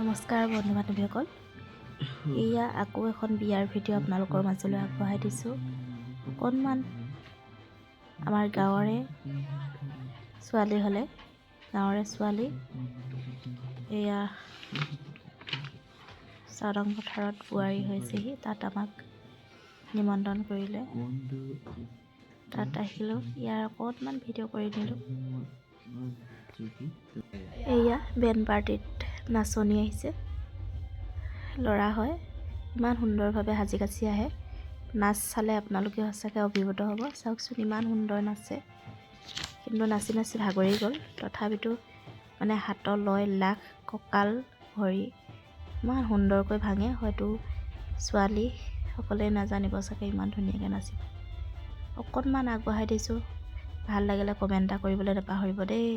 নমস্কাৰ বন্ধু বান্ধৱীসকল, এয়া আকৌ এখন বিয়াৰ ভিডিঅ' আপোনালোকৰ মাজলৈ আগবঢ়াই দিছোঁ। অকণমান আমাৰ গাঁৱৰে ছোৱালী হ'লে, গাঁৱৰে ছোৱালী এয়া চাওদাং পথাৰত বোৱাৰী হৈছেহি। তাত আমাক নিমন্ত্ৰণ কৰিলে, তাত আহিলোঁ। ইয়াৰ অকণমান ভিডিঅ' কৰি দিলোঁ। এয়া বেণ্ড পাৰ্টিত নাচনি আহিছে, ল'ৰা হয়। ইমান সুন্দৰভাৱে সাজি কাচি আহে, নাচ চালে আপোনালোকে সঁচাকৈ অভিভূত হ'ব। চাওকচোন ইমান সুন্দৰ নাচে, কিন্তু নাচি নাচি ভাগৰি গ'ল। তথাপিতো মানে হাতৰ লয়, লাখ, কঁকাল, ভৰি ইমান সুন্দৰকৈ ভাঙে। হয়তো ছোৱালীসকলে নাজানিব চাগে ইমান ধুনীয়াকৈ নাচিব। অকণমান আগবঢ়াই দিছোঁ, ভাল লাগিলে কমেণ্ট এটা কৰিবলৈ নাপাহৰিব দেই।